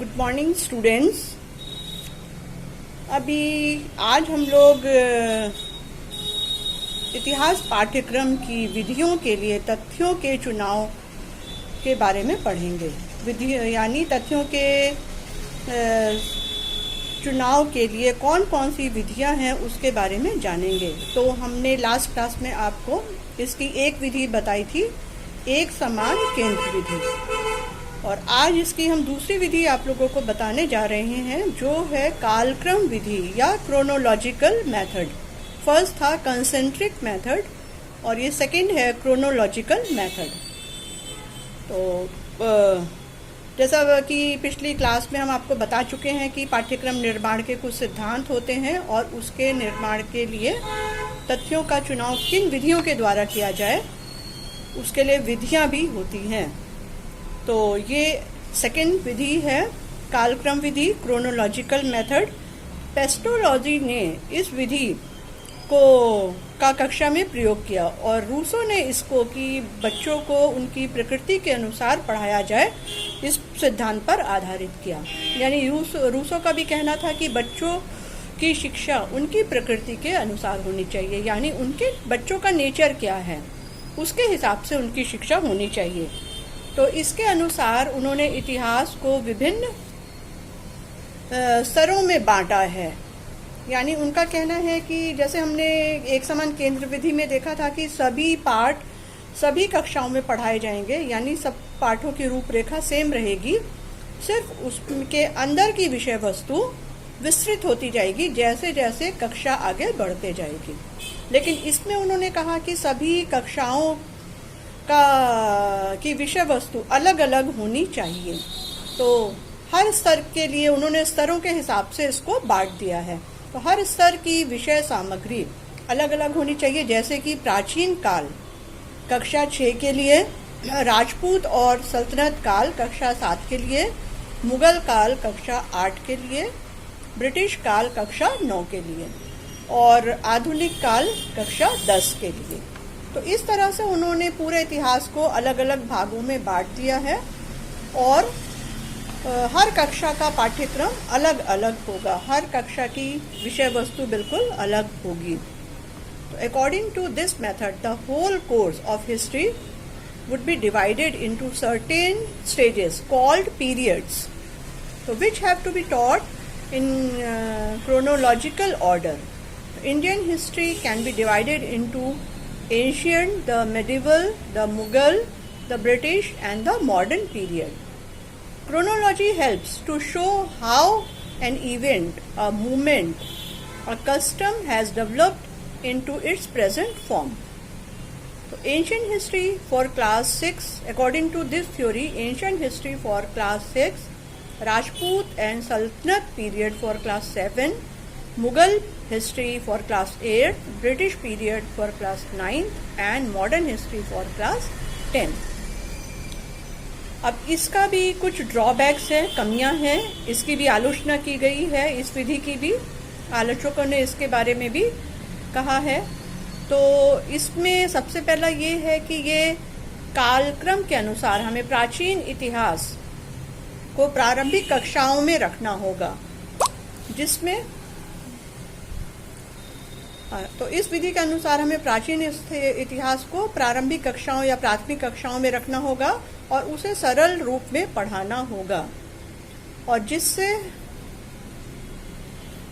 Good morning students. अभी आज हम लोग इतिहास पाठ्यक्रम की विधियों के लिए तथ्यों के चुनाव के बारे में पढ़ेंगे। विधि यानी तथ्यों के चुनाव के लिए कौन कौन सी विधियां हैं उसके बारे में जानेंगे। तो हमने लास्ट क्लास में आपको इसकी एक विधि बताई थी, एक समान केंद्र विधि, और आज इसकी हम दूसरी विधि आप लोगों को बताने जा रहे हैं जो है कालक्रम विधि या क्रोनोलॉजिकल मेथड। फर्स्ट था कंसेंट्रिक मेथड और ये सेकंड है क्रोनोलॉजिकल मेथड। तो जैसा कि पिछली क्लास में हम आपको बता चुके हैं कि पाठ्यक्रम निर्माण के कुछ सिद्धांत होते हैं और उसके निर्माण के लिए तथ्यों का चुनाव किन विधियों के द्वारा किया जाए उसके लिए विधियां भी होती हैं। तो ये सेकंड विधि है कालक्रम विधि, क्रोनोलॉजिकल मेथड। पेस्टोलॉजी ने इस विधि का कक्षा में प्रयोग किया और रूसो ने इसको कि बच्चों को उनकी प्रकृति के अनुसार पढ़ाया जाए इस सिद्धांत पर आधारित किया। यानी रूसो का भी कहना था कि बच्चों की शिक्षा उनकी प्रकृति के अनुसार होनी चाहिए, यानी उनके बच्चों का नेचर क्या है उसके हिसाब से उनकी शिक्षा होनी चाहिए। तो इसके अनुसार उन्होंने इतिहास को विभिन्न स्तरों में बांटा है। यानी उनका कहना है कि जैसे हमने एक समान केंद्र विधि में देखा था कि सभी पाठ सभी कक्षाओं में पढ़ाए जाएंगे, यानी सब पाठों की रूपरेखा सेम रहेगी, सिर्फ उसके अंदर की विषय वस्तु विस्तृत होती जाएगी जैसे जैसे कक्षा आगे बढ़ते जाएगी। लेकिन इसमें उन्होंने कहा कि सभी कक्षाओं की विषय वस्तु अलग अलग होनी चाहिए। तो हर स्तर के लिए उन्होंने स्तरों के हिसाब से इसको बांट दिया है। तो हर स्तर की विषय सामग्री अलग अलग होनी चाहिए। जैसे कि प्राचीन काल कक्षा 6 के लिए, राजपूत और सल्तनत काल कक्षा 7 के लिए, मुगल काल कक्षा 8 के लिए, ब्रिटिश काल कक्षा 9 के लिए और आधुनिक काल कक्षा 10 के लिए। तो इस तरह से उन्होंने पूरे इतिहास को अलग अलग भागों में बांट दिया है और हर कक्षा का पाठ्यक्रम अलग अलग होगा, हर कक्षा की विषय वस्तु बिल्कुल अलग होगी। तो according to this method the whole course of history would be divided into certain stages called periods, so which have to be taught in chronological order. Indian history can be divided into ancient, the medieval, the Mughal, the British and the modern period. Chronology helps to show how an event, a movement, a custom has developed into its present form. So, ancient history for class 6, according to this theory, ancient history for class 6, Rajput and Sultanate period for class 7, Mughal history for class 8, British period for class 9 and modern history for class 10. अब इसका भी कुछ drawbacks है, कमियां हैं, इसकी भी आलोचना की गई है, इस विधि की भी आलोचकों ने इसके बारे में भी कहा है। तो इसमें सबसे पहला ये है कि ये कालक्रम के अनुसार हमें प्राचीन इतिहास को प्रारंभिक कक्षाओं में रखना होगा, जिसमें तो इस विधि के अनुसार हमें प्राचीन इतिहास को प्रारंभिक कक्षाओं या प्राथमिक कक्षाओं में रखना होगा और उसे सरल रूप में पढ़ाना होगा। और जिससे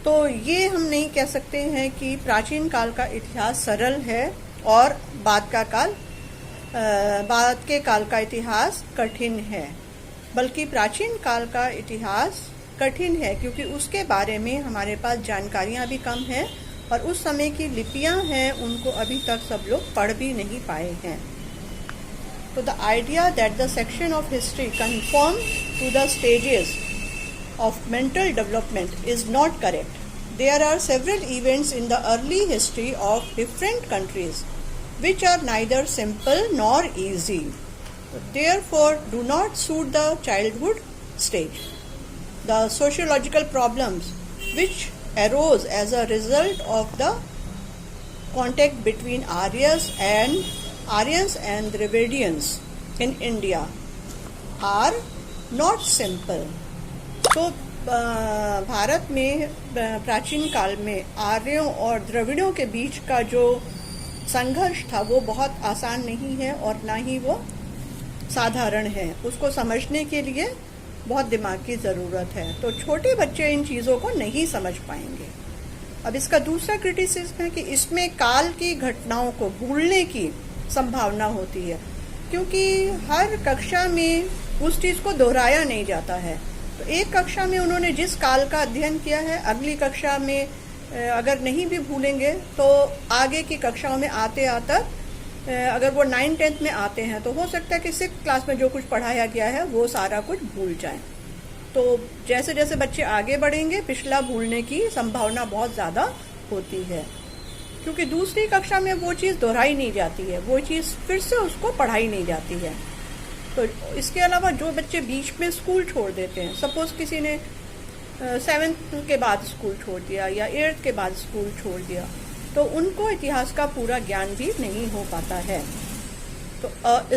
तो ये हम नहीं कह सकते हैं कि प्राचीन काल का इतिहास सरल है और बाद के काल का इतिहास कठिन है, बल्कि प्राचीन काल का इतिहास कठिन है क्योंकि उसके बारे में हमारे पास जानकारियां भी कम हैं और उस समय की लिपियां हैं उनको अभी तक सब लोग पढ़ भी नहीं पाए हैं। तो the idea that the section of history confirm to the stages of mental development is not correct. There are several events in the early history of different countries which are neither simple nor easy. Therefore, do not suit the childhood stage. The sociological problems which arose as a result of the contact between Aryans and Dravidians in India are not simple. तो भारत में प्राचीन काल में आर्यों और द्रविड़ों के बीच का जो संघर्ष था वो बहुत आसान नहीं है और ना ही वो साधारण है। उसको समझने के लिए बहुत दिमाग की ज़रूरत है। तो छोटे बच्चे इन चीज़ों को नहीं समझ पाएंगे। अब इसका दूसरा क्रिटिसिज्म है कि इसमें काल की घटनाओं को भूलने की संभावना होती है, क्योंकि हर कक्षा में उस चीज़ को दोहराया नहीं जाता है। तो एक कक्षा में उन्होंने जिस काल का अध्ययन किया है, अगली कक्षा में अगर नहीं भी भूलेंगे तो आगे की कक्षाओं में आते आते अगर वो 9th-10th में आते हैं तो हो सकता है कि 6th क्लास में जो कुछ पढ़ाया गया है वो सारा कुछ भूल जाए। तो जैसे जैसे बच्चे आगे बढ़ेंगे पिछला भूलने की संभावना बहुत ज़्यादा होती है, क्योंकि दूसरी कक्षा में वो चीज़ दोहराई नहीं जाती है, वो चीज़ फिर से उसको पढ़ाई नहीं जाती है। तो इसके अलावा जो बच्चे बीच में स्कूल छोड़ देते हैं, सपोज़ किसी ने 7th के बाद स्कूल छोड़ दिया या 8th के बाद स्कूल छोड़ दिया, तो उनको इतिहास का पूरा ज्ञान भी नहीं हो पाता है। तो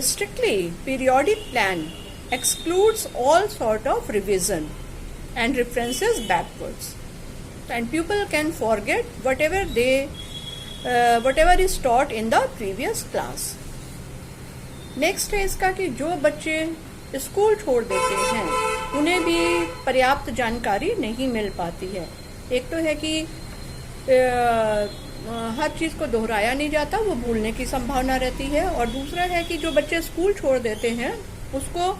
strictly periodic plan excludes all sort of revision and references backwards, and pupil can forget whatever is taught in the previous class. Next है इसका कि जो बच्चे स्कूल छोड़ देते हैं उन्हें भी पर्याप्त जानकारी नहीं मिल पाती है। एक तो है कि हर चीज़ को दोहराया नहीं जाता, वो भूलने की संभावना रहती है, और दूसरा है कि जो बच्चे स्कूल छोड़ देते हैं उसको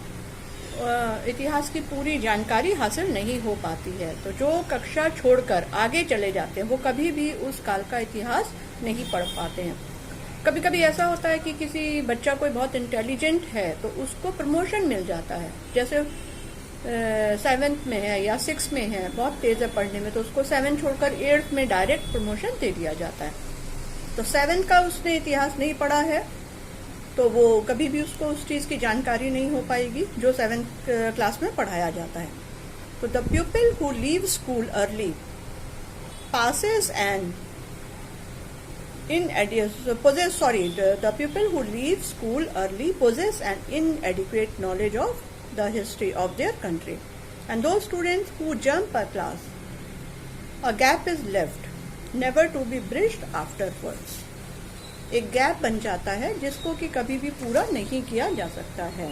इतिहास की पूरी जानकारी हासिल नहीं हो पाती है। तो जो कक्षा छोड़कर आगे चले जाते हैं वो कभी भी उस काल का इतिहास नहीं पढ़ पाते हैं। कभी कभी ऐसा होता है कि किसी बच्चा कोई बहुत इंटेलिजेंट है तो उसको प्रमोशन मिल जाता है, जैसे 7th में है या 6th में है, बहुत तेज़ है पढ़ने में, तो उसको 7 छोड़कर 8th में डायरेक्ट प्रमोशन दे दिया जाता है। तो 7th का उसने इतिहास नहीं पढ़ा है तो वो कभी भी उसको उस चीज़ की जानकारी नहीं हो पाएगी जो 7th क्लास में पढ़ाया जाता है। तो the pupil who leaves school early passes an the pupil who leave school early possess an inadequate knowledge of the history of their country, and those students who jump a class, a gap is left, never to be bridged afterwards. एक gap बन जाता है जिसको कि कभी भी पूरा नहीं किया जा सकता है।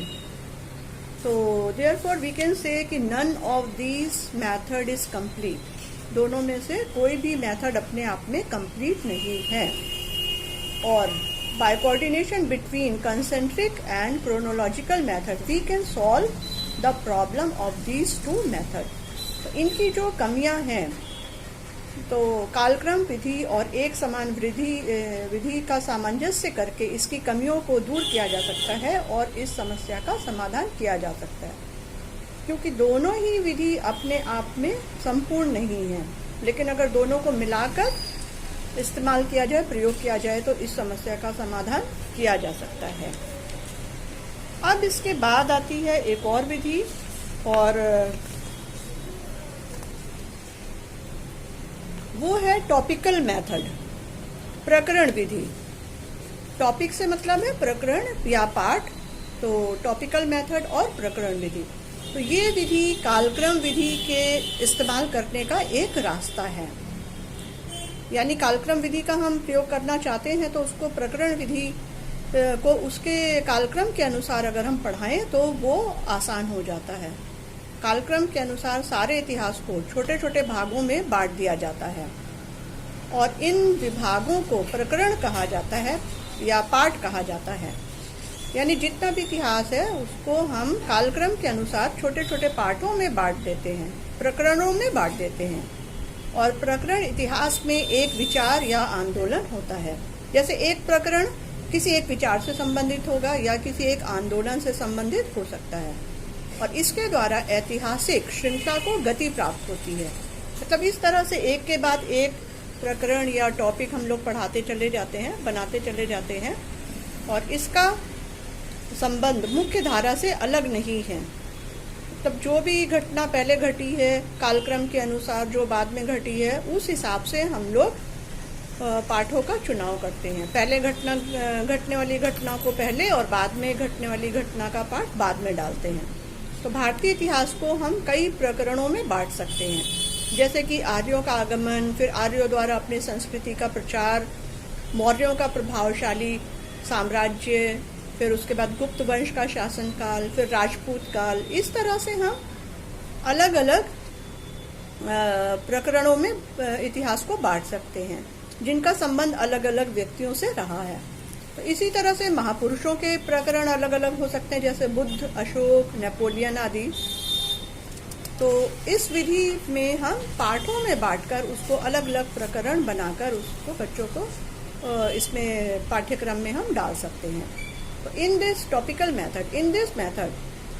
तो therefore we can say कि none of these method is complete. दोनों में से कोई भी मेथड अपने आप में कंप्लीट नहीं है। और by coordination between concentric and chronological method we can solve the problem of these two methods. तो इनकी जो कमियां हैं, तो कालक्रम विधि और एक समान विधि का सामंजस्य करके इसकी कमियों को दूर किया जा सकता है और इस समस्या का समाधान किया जा सकता है, क्योंकि दोनों ही विधि अपने आप में संपूर्ण नहीं है, लेकिन अगर दोनों को मिलाकर इस्तेमाल किया जाए, प्रयोग किया जाए तो इस समस्या का समाधान किया जा सकता है। अब इसके बाद आती है एक और विधि, और वो है टॉपिकल मेथड, प्रकरण विधि। टॉपिक से मतलब है प्रकरण या पाठ, तो टॉपिकल मेथड और प्रकरण विधि। तो ये विधि कालक्रम विधि के इस्तेमाल करने का एक रास्ता है। यानी कालक्रम विधि का हम प्रयोग करना चाहते हैं तो उसको प्रकरण विधि को उसके कालक्रम के अनुसार अगर हम पढ़ाएं तो वो आसान हो जाता है। कालक्रम के अनुसार सारे इतिहास को छोटे छोटे भागों में बांट दिया जाता है और इन विभागों को प्रकरण कहा जाता है या पाठ कहा जाता है। यानी जितना भी इतिहास है उसको हम कालक्रम के अनुसार छोटे छोटे पाठों में बांट देते हैं, प्रकरणों में बांट देते हैं। और प्रकरण इतिहास में एक विचार या आंदोलन होता है। जैसे एक प्रकरण किसी एक विचार से संबंधित होगा या किसी एक आंदोलन से संबंधित हो सकता है, और इसके द्वारा ऐतिहासिक श्रृंखला को गति प्राप्त होती है। मतलब इस तरह से एक के बाद एक प्रकरण या टॉपिक हम लोग पढ़ाते चले जाते हैं, बनाते चले जाते हैं, और इसका संबंध मुख्य धारा से अलग नहीं है। तब जो भी घटना पहले घटी है कालक्रम के अनुसार, जो बाद में घटी है, उस हिसाब से हम लोग पाठों का चुनाव करते हैं। पहले घटने वाली घटना को पहले और बाद में घटने वाली घटना का पाठ बाद में डालते हैं। तो भारतीय इतिहास को हम कई प्रकरणों में बांट सकते हैं, जैसे कि आर्यों का आगमन, फिर आर्यों द्वारा अपनी संस्कृति का प्रचार, मौर्यों का प्रभावशाली साम्राज्य, फिर उसके बाद गुप्त वंश का शासनकाल, फिर राजपूत काल। इस तरह से हम अलग अलग प्रकरणों में इतिहास को बांट सकते हैं, जिनका संबंध अलग अलग व्यक्तियों से रहा है। तो इसी तरह से महापुरुषों के प्रकरण अलग अलग हो सकते हैं, जैसे बुद्ध, अशोक, नेपोलियन आदि। तो इस विधि में हम पाठों में बांटकर उसको अलग अलग प्रकरण बनाकर उसको बच्चों को इसमें पाठ्यक्रम में हम डाल सकते हैं। तो in this method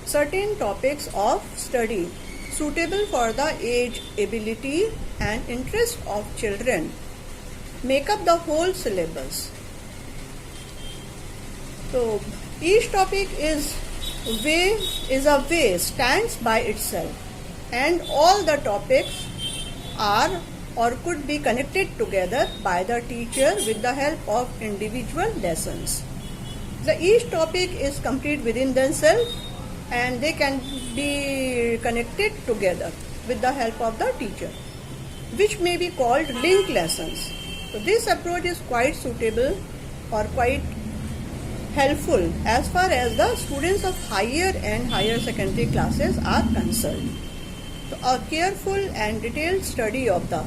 certain topics of study suitable for the age, ability and interest of children make up the whole syllabus. So each topic stands by itself, and all the topics are or could be connected together by the teacher with the help of individual lessons. Each topic is complete within themselves, and they can be connected together with the help of the teacher, which may be called linked lessons. So this approach is quite suitable or quite helpful as far as the students of higher and higher secondary classes are concerned. So a careful and detailed study of the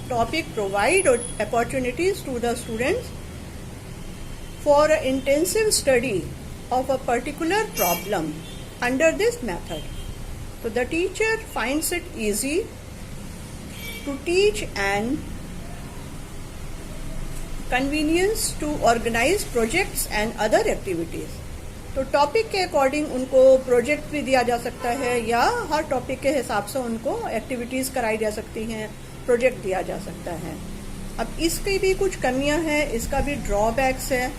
topic provide opportunities to the students for an intensive study of a particular problem under this method. So the teacher finds it easy to teach and convenience to organize projects and other activities. तो topic के according उनको project भी दिया जा सकता है, या हर topic के हिसाब से उनको एक्टिविटीज़ कराई जा सकती हैं, प्रोजेक्ट दिया जा सकता है। अब इसकी भी कुछ कमियां हैं, इसका भी ड्रॉबैक्स है।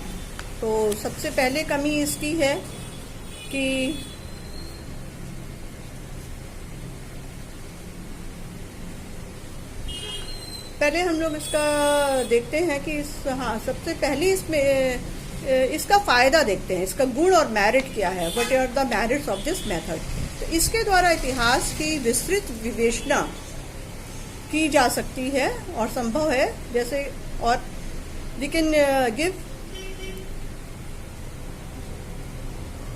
तो सबसे पहले कमी इसकी है कि पहले हम लोग इसका देखते हैं कि सबसे पहले इसमें इसका फ़ायदा देखते हैं, इसका गुण और मेरिट क्या है, what are the merits of this method. तो इसके द्वारा इतिहास की विस्तृत विवेचना की जा सकती है और संभव है, जैसे और we can give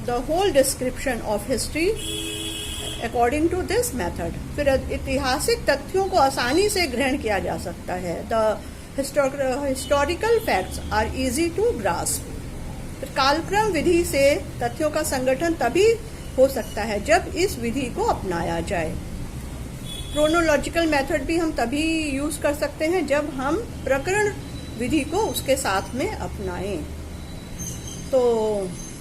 the whole description of history according to this method. फिर ऐतिहासिक तथ्यों को आसानी से ग्रहण किया जा सकता है। The historical facts are easy to grasp. कालक्रम विधि से तथ्यों का संगठन तभी हो सकता है जब इस विधि को अपनाया जाए। क्रोनोलॉजिकल मेथड भी हम तभी यूज कर सकते हैं जब हम प्रकरण विधि को उसके साथ में अपनाएं। तो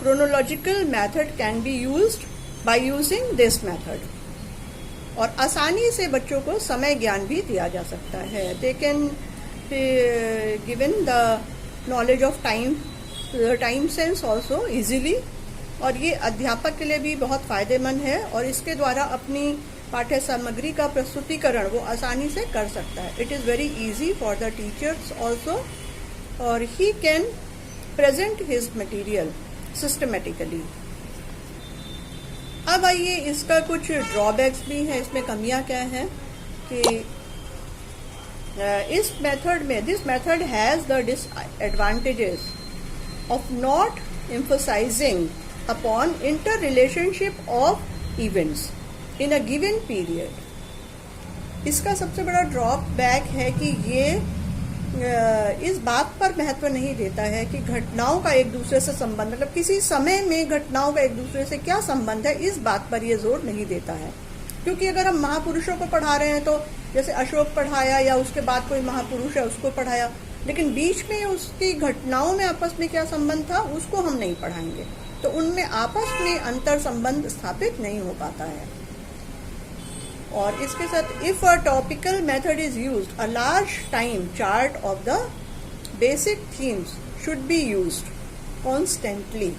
chronological method can be used by using this method. और आसानी से बच्चों को समय ज्ञान भी दिया जा सकता है। They can given the knowledge of time sense also easily. और ये अध्यापक के लिए भी बहुत फायदेमंद है, और इसके द्वारा अपनी पाठ्य सामग्री का प्रस्तुतिकरण वो आसानी से कर सकता है। It is very easy for the teachers also, और he can present his material systematically. अब आइए इसका कुछ ड्रॉबैक्स भी हैं, इसमें कमियां क्या हैं कि इस मेथड में this method has the disadvantages of not emphasising upon inter relationship of events in a given period. इसका सबसे बड़ा ड्रॉबैक है कि ये इस बात पर महत्व नहीं देता है कि घटनाओं का एक दूसरे से संबंध, मतलब किसी समय में घटनाओं का एक दूसरे से क्या संबंध है, इस बात पर ये जोर नहीं देता है। क्योंकि अगर हम महापुरुषों को पढ़ा रहे हैं तो जैसे अशोक पढ़ाया या उसके बाद कोई महापुरुष है उसको पढ़ाया, लेकिन बीच में उसकी घटनाओं में आपस में क्या संबंध था उसको हम नहीं पढ़ाएंगे, तो उनमें आपस में अंतर संबंध स्थापित नहीं हो पाता है। और इसके साथ if a topical method is used, a large time chart of the basic themes should be used constantly.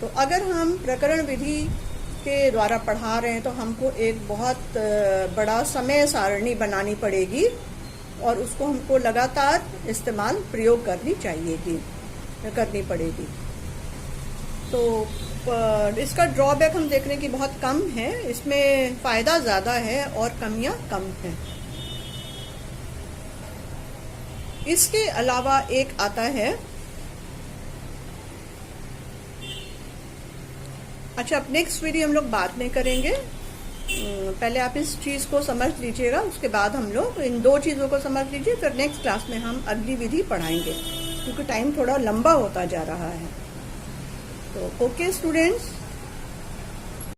तो अगर हम प्रकरण विधि के द्वारा पढ़ा रहे हैं तो हमको एक बहुत बड़ा समय सारणी बनानी पड़ेगी और उसको हमको लगातार प्रयोग करनी पड़ेगी। तो इसका ड्रॉबैक हम देख रहे हैं कि बहुत कम है, इसमें फ़ायदा ज़्यादा है और कमियां कम हैं। इसके अलावा एक आता है, अच्छा अब नेक्स्ट वीडियो हम लोग बाद में करेंगे, पहले आप इस चीज़ को समझ लीजिएगा, उसके बाद हम लोग इन दो चीज़ों को समझ लीजिए, फिर नेक्स्ट क्लास में हम अगली विधि पढ़ाएंगे क्योंकि टाइम थोड़ा लंबा होता जा रहा है। तो ओके स्टूडेंट्स,